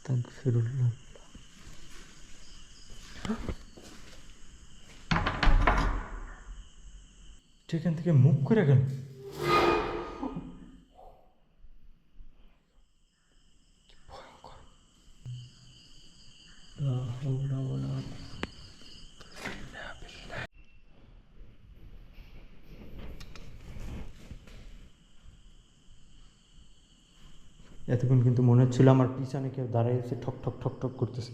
আস্তাগফিরুল্লাহ। এখান থেকে মুখ করে গেল। এতক্ষণ কিন্তু মনে হচ্ছিল আমার পিছনে কেউ দাঁড়িয়ে আছে, ঠক ঠক ঠক ঠক করতেছে।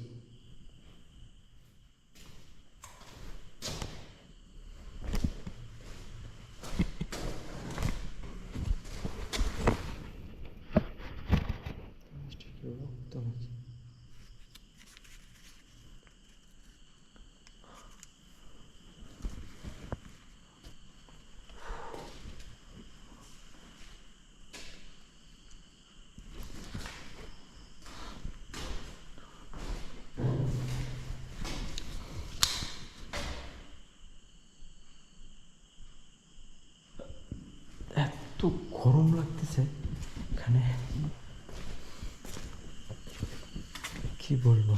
এত গরম লাগতেছে এখানে, কি বলবো।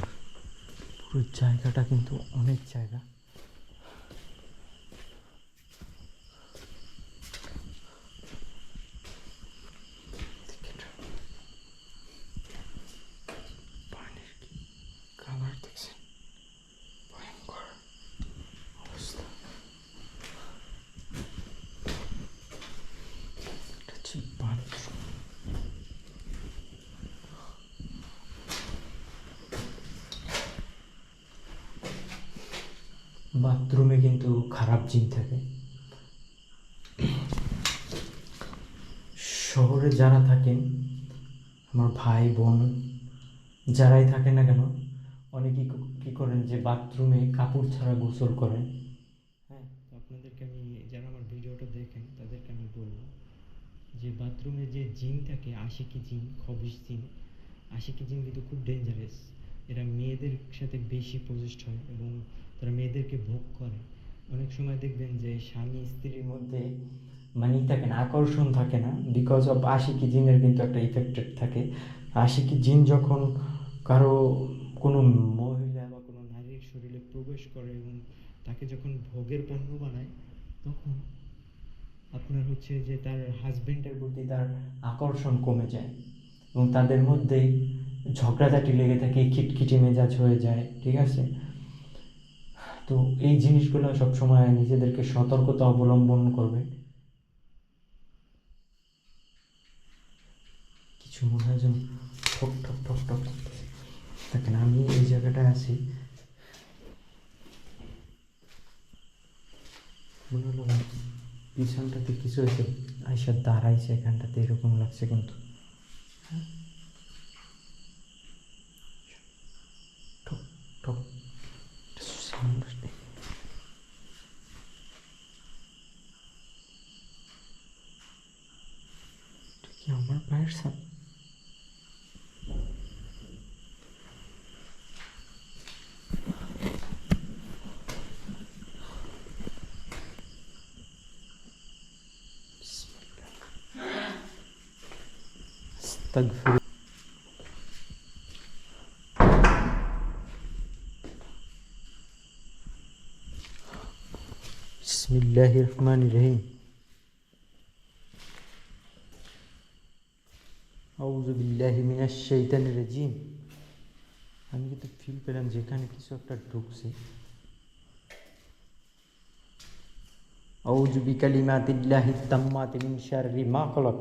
পুরো জায়গাটা কিন্তু অনেক জায়গা। পানির কি কালার দেখছেন, ভয়ঙ্কর অবস্থা। এটা হচ্ছে বাথরুম। বাথরুমে কিন্তু খারাপ জিন থাকে। শহরে যারা থাকেন, আমার ভাই বোন যারাই থাকেন না কেন, অনেকেই কী করেন যে বাথরুমে কাপড় ছাড়া গোসল করেন। হ্যাঁ, তো আপনাদেরকে আমি, যারা আমার ভিডিওটা দেখেন তাদেরকে আমি বলবো যে বাথরুমে যে জিন থাকে, আশিকি জিন, খবিশ জিন, আশিকি জিন কিন্তু খুব ডেঞ্জারাস। এরা মেয়েদের সাথে বেশি পজেসড হয় এবং তারা মেয়েদেরকে ভোগ করে। অনেক সময় দেখবেন যে স্বামী স্ত্রীর মধ্যে মানে থাকে না, আকর্ষণ থাকে না, বিকজ অফ আশিকি জিনের কিন্তু একটা ইফেক্টেড থাকে। আশিকি জিন যখন কারো কোনো মহিলা বা কোনো নারীর শরীরে প্রবেশ করে এবং তাকে যখন ভোগের পণ্য বানায়, তখন আপনার হচ্ছে যে তার হাজবেন্ডের প্রতি তার আকর্ষণ কমে যায় এবং তাদের মধ্যেই ঝগড়াঝাটি লেগে থাকে, খিটখিটি মেজাজ হয়ে যায়। ঠিক আছে, তো এই জিনিসগুলো সবসময় নিজেদেরকে সতর্কতা অবলম্বন করবে। কিছু মনে হয় যেন ঠক ঠক ঠক ঠক করতেছে। দেখেন আমি এই জায়গাটায় আছি, মনে হলো পিছনটাতে কিছু হয়েছে, আইসা দাঁড়াইছে এখানটাতে, এরকম লাগছে কিন্তু। ঠক ঠক সাউন্ড আসছে। এটা কি আমার পায়ের সাউন্ড? আস্তাগফিরুল্লাহ। বিসমিল্লাহির রহমানির রহিম। আউযু বিল্লাহি মিনাশ শাইতানির রাজিম। আমি কিন্তু ফিল পেলাম যেখানে কিছু একটা ঢুকছে। আউযু বিকালিমাতিল্লাহি তাম্মাতি মিন শাররি মা খলাক।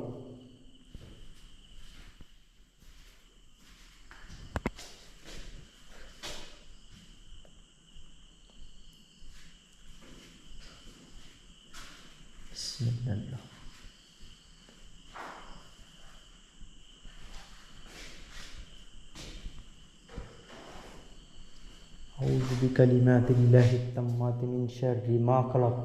বিসমিল্লাহ। আউযু বিকালিমাতিল্লাহি তাম্মাতি মিন শাররি মা খলাক।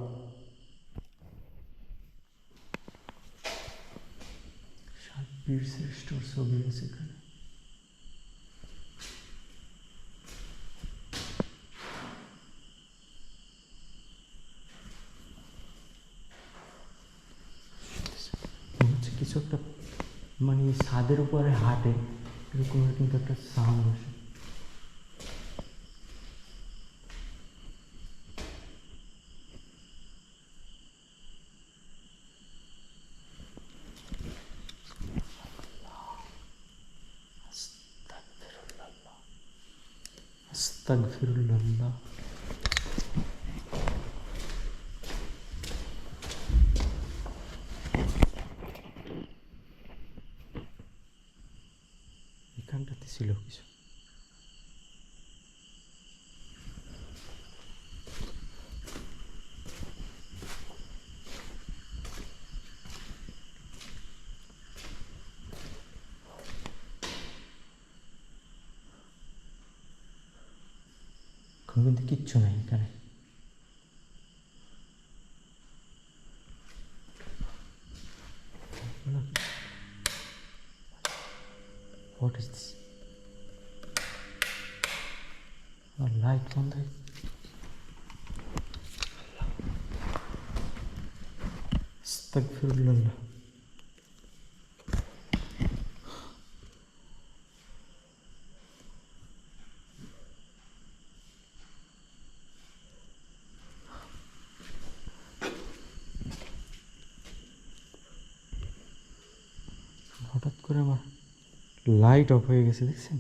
বীর শ্রেষ্ঠর ছবি আছে এখানে। মনে হচ্ছে কিছু একটা মানে ছাদের উপরে হাঁটে, এরকমের কিন্তু একটা সাউন্ড আসে। আস্তাগফিরুল্লাহ। এখানটাতে ছিল কিছু। এখন কিন্তু কিচ্ছু নাই এখানে। What is this? লাইট বন্ধ হয়ে আস্তাগফিরুল্লাহ। হঠাৎ করে আমার লাইট অফ হয়ে গেছে, দেখছেন?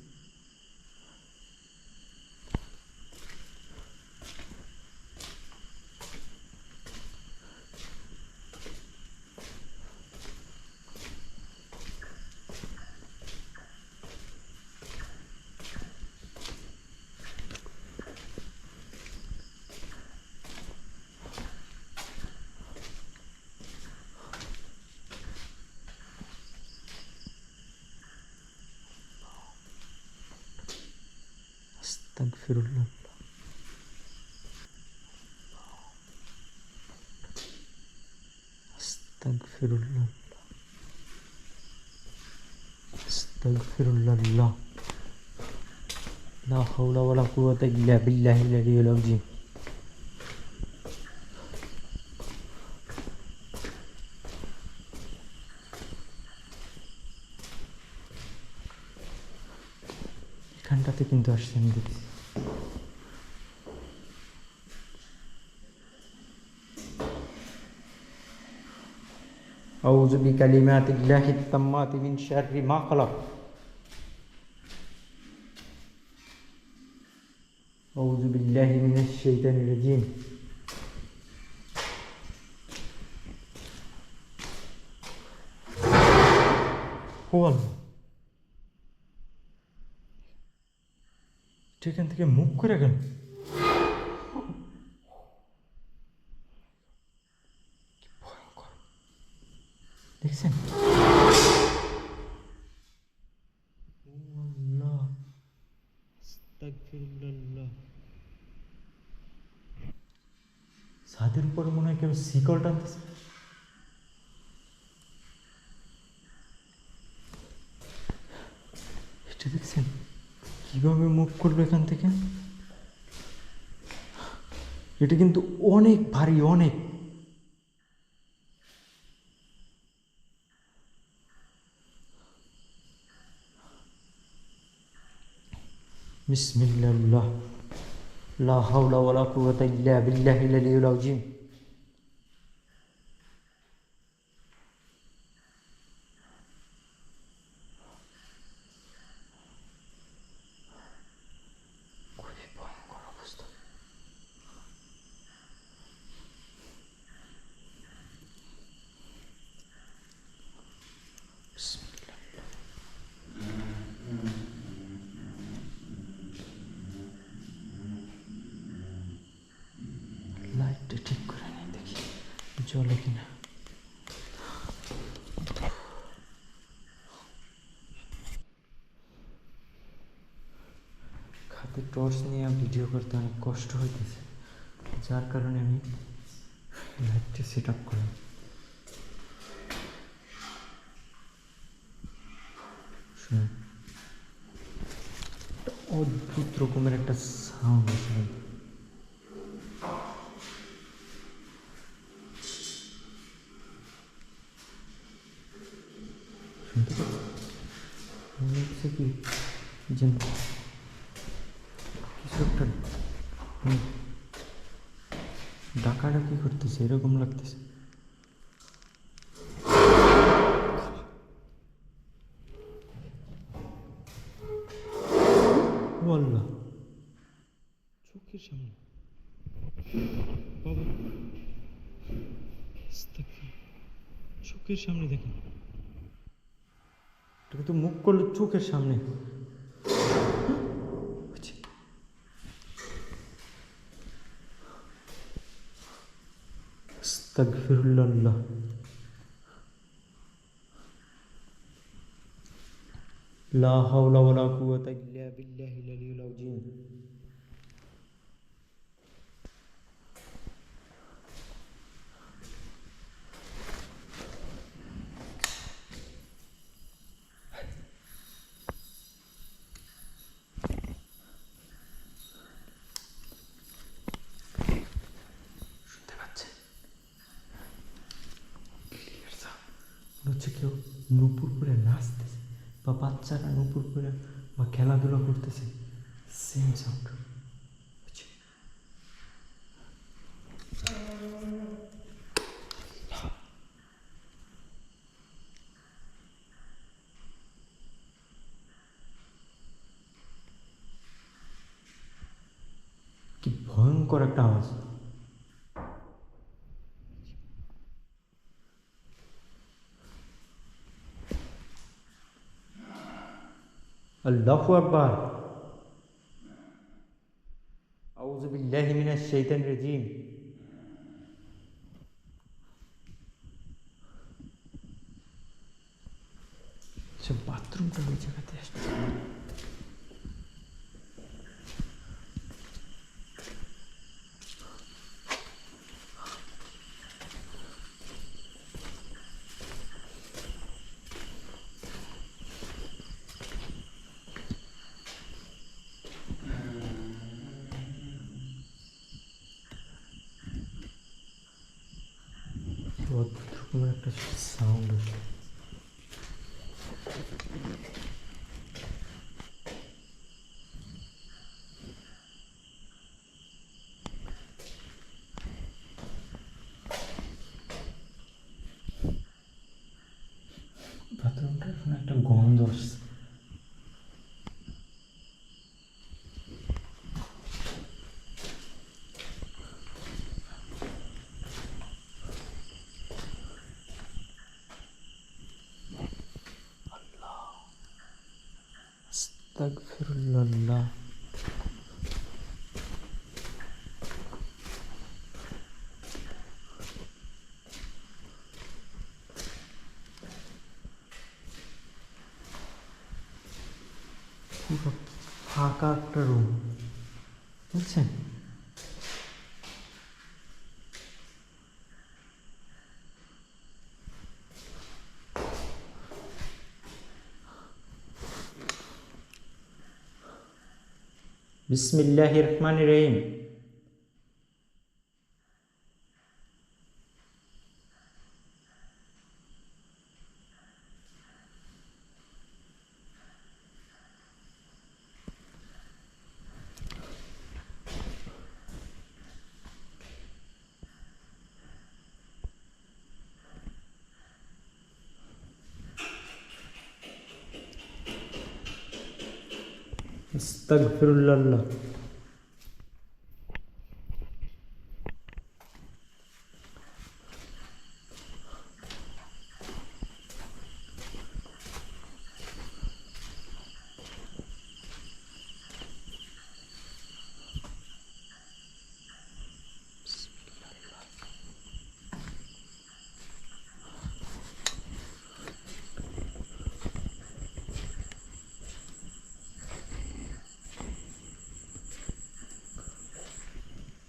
আস্তাগফিরুল্লাহ। আস্তাগফিরুল্লাহ। আস্তাগফিরুল্লাহ। লা হাওলা ওয়ালা কুওয়াতা ইল্লা বিল্লাহিল আলিয়্যিল আযীম। এখানটাতে কিন্তু আসছে, আমি দেখছি। আউযু বিকালিমাতিল্লাহিত তাম্মাতি মিন শাররি মা খালাক। আউযু বিল্লাহি মিনাশ শাইতানির রাজীম। ও আল্লাহ, এখান থেকে মুখ করে গেল। ভয়ঙ্কর, দেখছেন? ছাদের উপরে মনে হয় কেউ শিকল টানতেছে। এটা দেখছেন কিভাবে মুভ করলো এখান থেকে? এটা কিন্তু অনেক ভারী, অনেক। বিসমিল্লাহ। লা হাওলা ওয়ালা কুওয়াতা ইল্লা বিল্লাহিল আলিয়্যিল আযীম। খুবই ভয়ঙ্কর অবস্থা। লাইটটা ঠিক করে নেই, দেখি জ্বলে কিনা। হাতে টর্চ নিয়ে ভিডিও করতে অনেক কষ্ট হইতেছে, যার কারণে আমি লাইটটা সেট আপ করলাম। শুনুন, অদ্ভুত রকমের একটা সাউন্ড আছে। শুনতে পাচ্ছি? মনে হচ্ছে কি যেন কিছু একটা ডাকাডাকি করতেছে, এরকম লাগতেছে। ও আল্লাহ, চোখের সামনে বাবা, আস্তাগফিরুল্লাহ। চোখের সামনে দেখেন, এটা তো মুখ করলো চোখের সামনে। আস্তাগফিরুল্লাহ। লা হাওলা ওয়ালা কুওয়াতা ইল্লা বিল্লাহিল আলিয়্যিল আযীম। শুনতে পাচ্ছেন? Clear sound. মনে হচ্ছে কেউ নুপুর করে নাচতেছে, বা বাচ্চারা নুপুর করে বা খেলাধুলা করতেছে, সেম সাউন্ড। কি ভয়ঙ্কর একটা আওয়াজ। আল্লাহু আকবার। আউযু বিল্লাহি মিনাশ শাইতানির রাজীম। সে বাথরুমটা ওই জায়গাতে আসছে। অদ্ভুত রকমের একটা সাউন্ড আসে। বাথরুমটা এখন একটা গন্ধ আসছে। আস্তাগফিরুল্লাহ। পুরো ফাঁকা একটা রুম, বুঝছেন? বিসমিল্লাহির রহমানির রহিম। আস্তাগফিরুল্লাহ।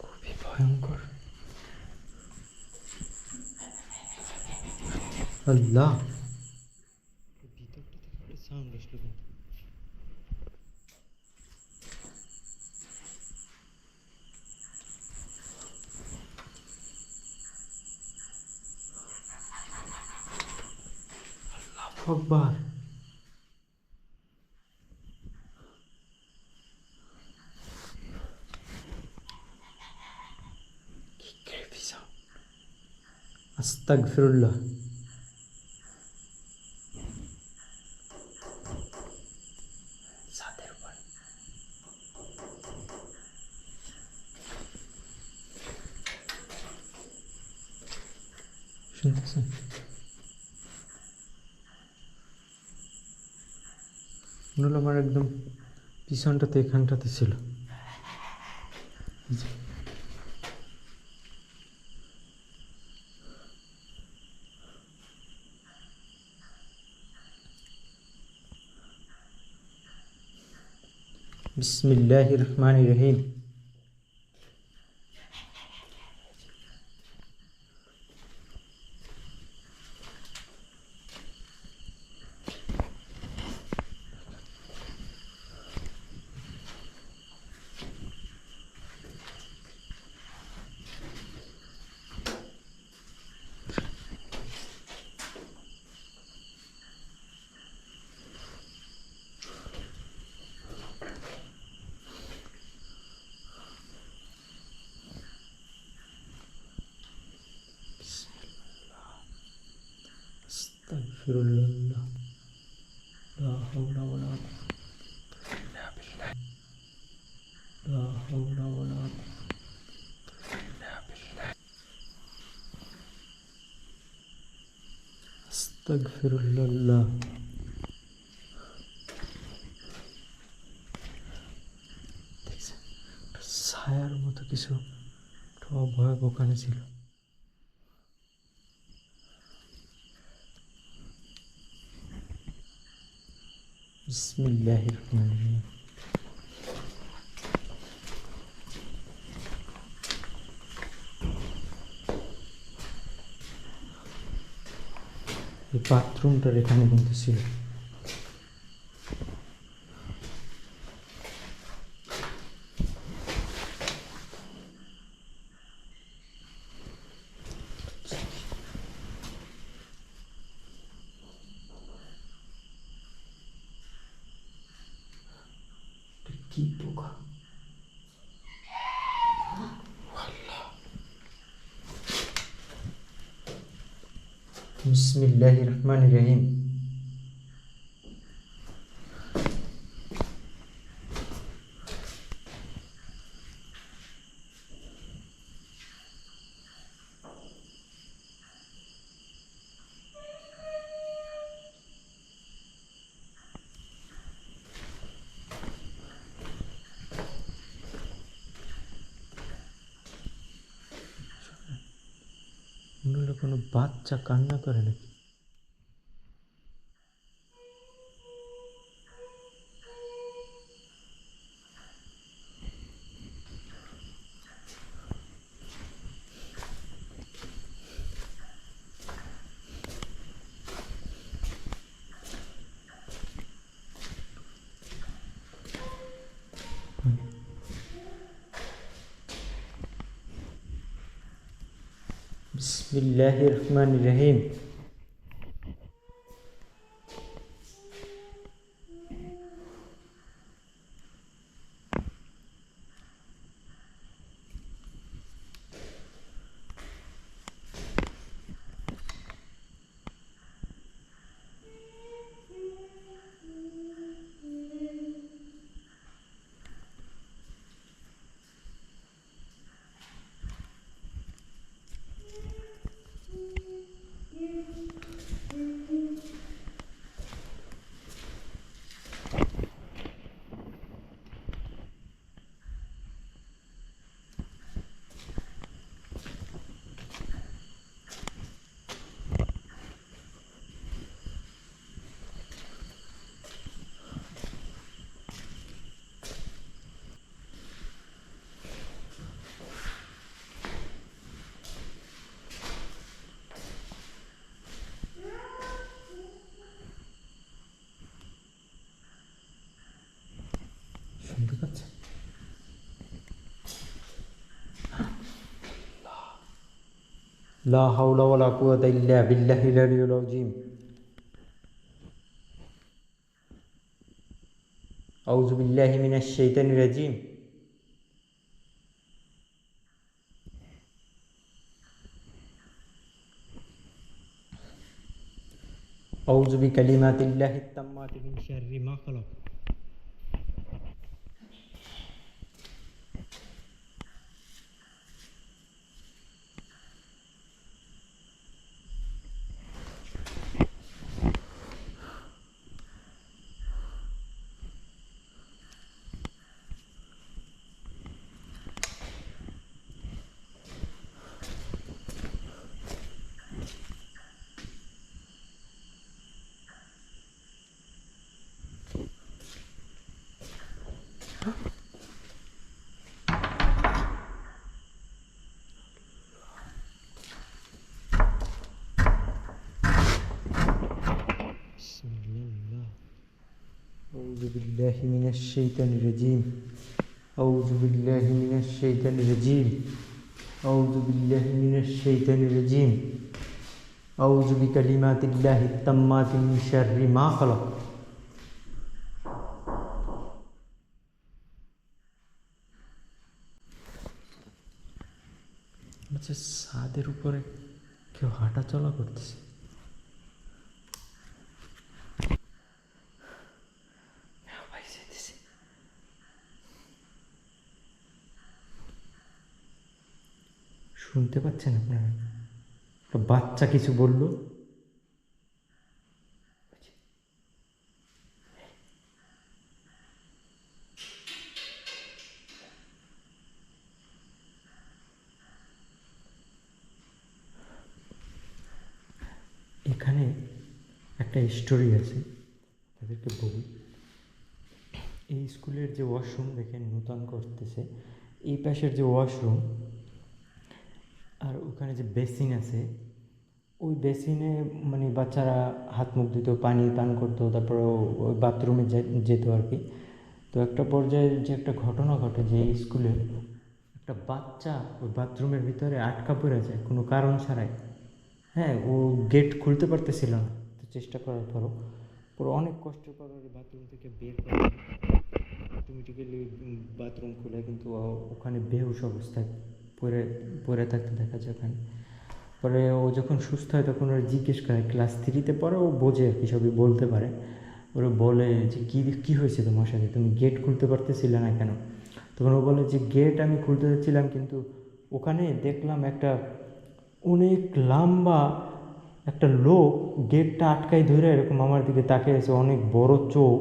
খুবই ভয়ঙ্কর। আল্লাহ, ভিতরটা থেকে একটা সাউন্ড আসলো কিন্তু। আল্লাহু আকবার। আস্তাগফিরুল্লাহ। ছাদের উপর শুনতেছেন? মনে হলো আমার একদম পিছনটাতে এখানটাতে ছিল। এই যে, বিসমিল্লাহির রহমানির রহিম। আস্তাগফিরুল্লাহ। লা হাওলা ওয়ালা কুওয়াতা ইল্লা বিল্লাহ। লা হাওলা ওয়ালা কুওয়াতা ইল্লা বিল্লাহ। আস্তাগফিরুল্লাহ। দেখছেন? ছায়ার মতো কিছু একটা অভয় ওখানে ছিল। বিসমিল্লাহির রহমানির রহিম। এই বাথরুমটার এখানে কিন্তু ছিল। এটা কি পোকা? বিসমিল্লাহির রহমানির রহিম। মনে হলো কোনো বাচ্চা কান্না করে নাকি। বিসমিল্লাহির রহমানির রহিম। শুনতে পাচ্ছেন? লা হাওলা ওয়ালা কুওয়াতা ইল্লা বিল্লাহিল আলিয়্যিল আযীম। আউযু বিল্লাহি মিনাশ শাইতানির রাজীম। আউযু বিকালিমাতিল্লাহিত তাম্মাতি মিন শাররি মা খালাক। বিসমিল্লাহ। আউযু বিল্লাহি মিনাশ শাইতানির রাজিম। আউযু বিল্লাহি মিনাশ শাইতানির রাজিম। আউযু বিল্লাহি মিনাশ শাইতানির রাজিম। আউযু বিকালিমাতিল্লাহিত তাম্মাতি মিন শাররি মা খালাক। আচ্ছা, ছাদের উপরে কেউ হাঁটা চলা করতেছে। শুনতে পাচ্ছেন আপনারা? একটা বাচ্চা কিছু বলল। এখানে একটা স্টোরি আছে, তাদেরকে বলি। এই স্কুলের যে ওয়াশরুম দেখেন নূতন করতেছে, এই পাশের যে ওয়াশরুম আর ওখানে যে বেসিন আছে, ওই বেসিনে মানে বাচ্চারা হাত মুখ দিত, পানি পান করতো, তারপরে ওই বাথরুমে যেত আর কি। তো একটা পর্যায়ে যে একটা ঘটনা ঘটে যে এই স্কুলে একটা বাচ্চা ওই বাথরুমের ভিতরে আটকা পড়ে যায় কোনো কারণ ছাড়াই। হ্যাঁ, ও গেট খুলতে পারতেছিল না, তো চেষ্টা করার পরও পুরো অনেক কষ্ট করে ওই বাথরুম থেকে বের করে অটোমেটিক্যালি বাথরুম খুলে, কিন্তু ওখানে বেহুশ অবস্থায় পড়ে পড়ে থাকতে দেখা যায় ওখানে। পরে ও যখন সুস্থ হয় তখন ওরা জিজ্ঞেস করে, ক্লাস 3-তে পরে ও বোঝে আর কি, সবই বলতে পারে। ওরা বলে যে কী হয়েছে তোমার সাথে, তুমি গেট খুলতে পারতেছিলে না কেন? তখন ও বলে যে গেট আমি খুলতে যাচ্ছিলাম, কিন্তু ওখানে দেখলাম একটা অনেক লম্বা একটা লোক গেটটা আটকাই ধরে এরকম আমার দিকে তাকিয়ে আছে, অনেক বড় চোখ,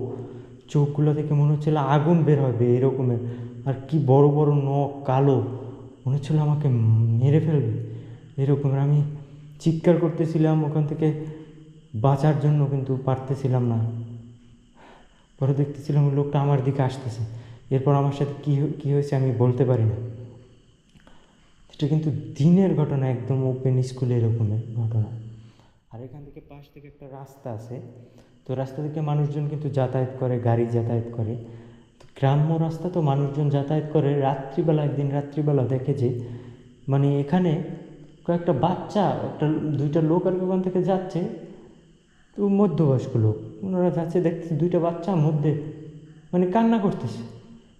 চোখগুলো থেকে মনে হচ্ছিল আগুন বের হবে এরকমের, আর কি বড় বড় নখ, কালো, মনে হচ্ছিল আমাকে মেরে ফেলবে এরকম। আমি চিৎকার করতেছিলাম ওখান থেকে বাঁচার জন্য, কিন্তু পারতেছিলাম না। পরে দেখতেছিলাম ওই লোকটা আমার দিকে আসতেছে। এরপর আমার সাথে কী হয়েছে আমি বলতে পারি না। এটা কিন্তু দিনের ঘটনা, একদম ওপেন স্কুলে এরকমের ঘটনা। আর এখান থেকে পাশ থেকে একটা রাস্তা আছে, তো রাস্তা থেকে মানুষজন কিন্তু যাতায়াত করে, গাড়ি যাতায়াত করে। তো গ্রাম্য রাস্তা তো মানুষজন যাতায়াত করে। রাত্রিবেলা, একদিন রাত্রিবেলা দেখে যে মানে এখানে কয়েকটা বাচ্চা, দুইটা লোক আর ওখান থেকে যাচ্ছে, তো মধ্যবয়স্ক লোক, ওনারা যাচ্ছে, দেখতেছে দুইটা বাচ্চার মধ্যে মানে কান্না করতেছে।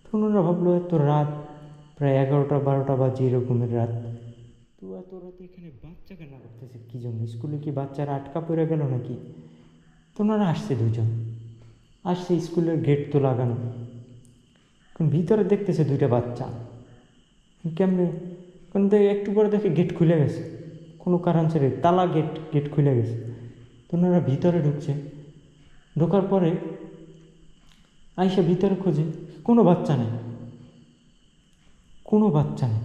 তখন ওনারা ভাবলো এত রাত, প্রায় 11টা-12টা বাজে এরকমের রাত, তো এত রাতে এখানে বাচ্চা কান্না করতেছে কী জন্য? স্কুলে কি বাচ্চারা আটকা পড়ে গেল নাকি? তো ওনারা আসছে, দুজন আসছে, স্কুলের গেট তো লাগানো, এখন ভিতরে দেখতেছে দুইটা বাচ্চা কেমনে, কারণ একটু পরে দেখে গেট খুলে গেছে, কোনো কারণ ছেড়ে তালা, গেট খুলে গেছে। তো ওনারা ভিতরে ঢুকছে, ঢোকার পরে আইসা ভিতরে খোঁজে, কোনো বাচ্চা নেই, কোনো বাচ্চা নেই।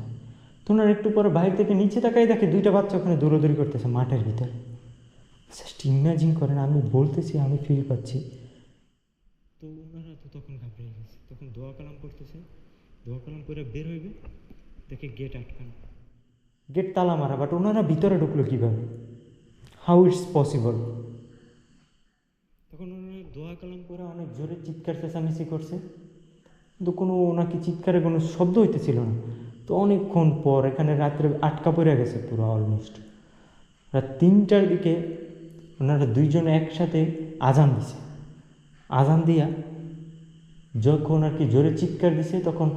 তো ওনারা একটু পরে বাইরে থেকে নিচে তাকাই দেখে দুইটা বাচ্চা ওখানে দৌড়াদৌড়ি করতেছে মাঠের ভিতরে। জাস্ট ইম্যাজিন করেন, আমি বলতেছি আমি ফিল পাচ্ছি। তো ওনারা তো তখন ঘাবড়ে গেছে, তখন দোয়া কালাম করতেছে, দোয়া কালাম করে বের হইবে, দেখে গেট আটকানো, গেট তালা মারা, বাট ওনারা ভিতরে ঢুকলো কীভাবে? How it's possible? তখন ওনারা দোয়া কালাম করে অনেক জোরে চিৎকার চেঁচামেচি করছে, কিন্তু কোনো ওনাকে চিৎকারে কোনো শব্দ হইতেছিল না। তো অনেকক্ষণ পর এখানে রাত্রে আটকা পড়ে গেছে পুরো, অলমোস্ট রাত 3টার দিকে ওনারা দুইজনে একসাথে আজান দিছে। আজান দিয়া যখন আর কি জোরে চিৎকার দিছে, তখন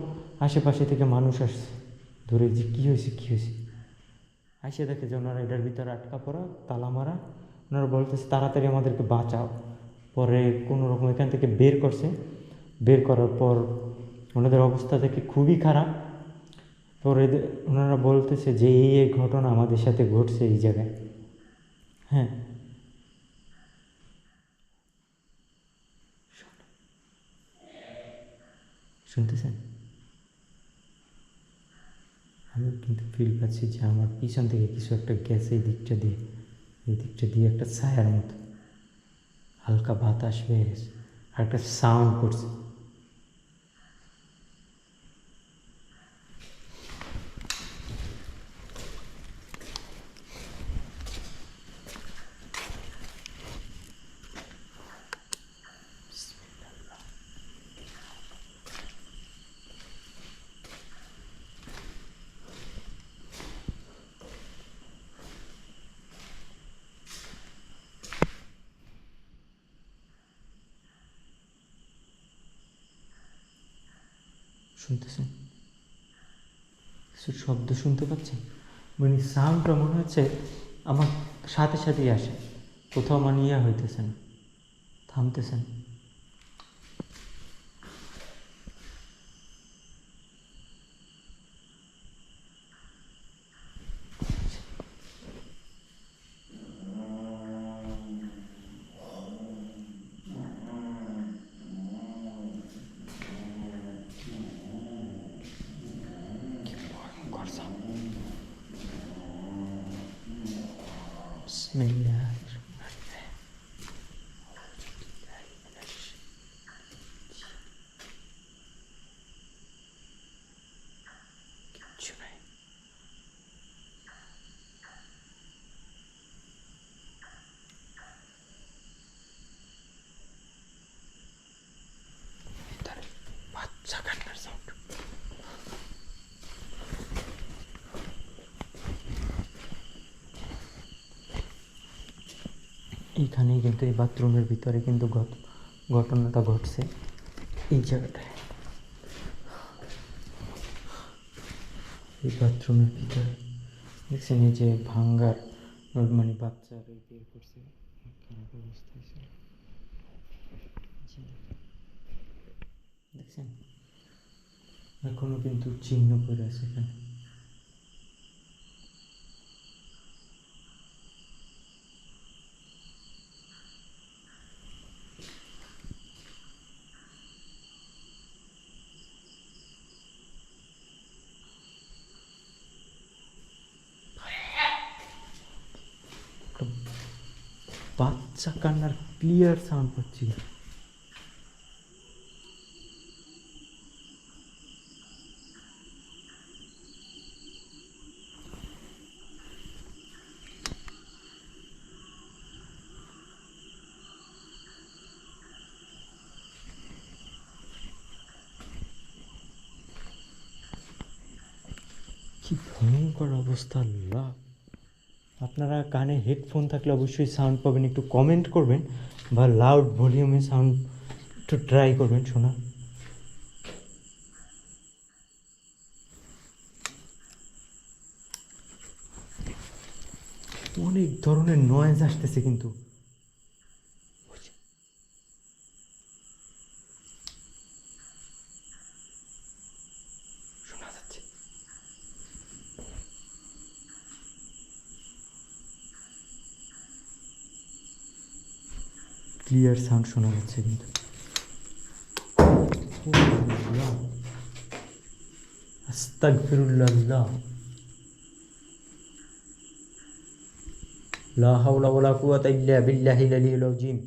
আশেপাশে থেকে মানুষ আসছে ধরে, যে কী হয়েছে। আসে দেখে যে ওনারা এটার ভিতরে আটকা পড়া, তালা মারা, ওনারা বলতেছে তাড়াতাড়ি আমাদেরকে বাঁচাও। পরে কোনো রকম এখান থেকে বের করছে, বের করার পর ওনাদের অবস্থা থেকে খুবই খারাপ। পরে ওনারা বলতেছে যে এই ঘটনা আমাদের সাথে ঘটছে এই জায়গায়। হ্যাঁ, শুনতেছেন? আমি কিন্তু ফিল পাচ্ছি যে আমার পিছন থেকে কিছু একটা গ্যাস এই দিকটা দিয়ে একটা ছায়ার মতো হালকা বাতাস হয়ে গেছে, আর একটা সাউন্ড করছে। শুনতেছেন? কিছু শব্দ শুনতে পাচ্ছেন? মানে সাউন্ডটা মনে হচ্ছে আমার সাথে সাথেই আসে, কোথাও আমার ইয়ে হইতেছে না, থামতেছেন। বিসমিল্লাহ। কিচ্ছু নাই। ভিতরে বাচ্চা কান্নার সাউন্ড। এইখানেই কিন্তু এই বাথরুমের ভিতরে কিন্তু ঘটনাটা ঘটছে, এই জায়গাটায়, এই বাথরুমের ভিতরে। দেখছেন এই যে ভাঙ্গার, মানে বাচ্চার বের করছে, খারাপ অবস্থায় ছিল। দেখছেন এখনো কিন্তু চিহ্ন পড়ে আছে এখানে। বাচ্চা কান্নার ক্লিয়ার সাউন্ড পাচ্ছি। কি ভয়ঙ্কর অবস্থা! আল্লাহ, আপনারা কানে হেডফোন থাকলে অবশ্যই সাউন্ড পাবেন, একটু কমেন্ট করবেন বা লাউড ভলিউমে সাউন্ড একটু ট্রাই করবেন শোনা। অনেক ধরনের নয়েজ আসতেছে কিন্তু শোনা যাচ্ছে। ক্লিয়ার সাউন্ড শোনা যাচ্ছে কিন্তু। আস্তাগফিরুল্লাহ, লা হাওলা ওয়ালা কুওয়াতা ইল্লা বিল্লাহিল আলিয়্যিল আযীম।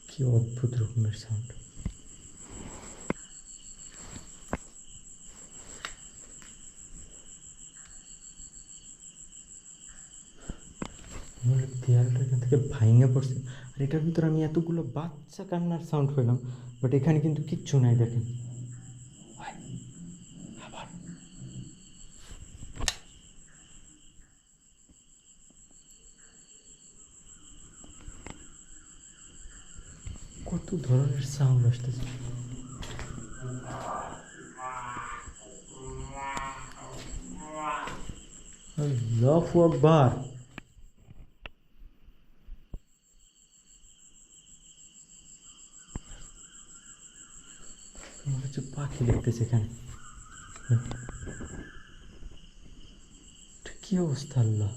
কি অদ্ভুত রকমের সাউন্ড! দেয়ালটা এখান থেকে ভাঙে পড়ছে, আর এটার ভিতরে আমি এতগুলো বাচ্চা কান্নার সাউন্ড পেলাম, বাট এখানে কিন্তু কিচ্ছু নাই। দেখেন আবার কত কত ধরনের সাউন্ড আসতেছে। আল্লাহু আকবার। মনে হচ্ছে পাখি দেখতেছে এখানে। এটা কি অবস্থা আল্লাহ।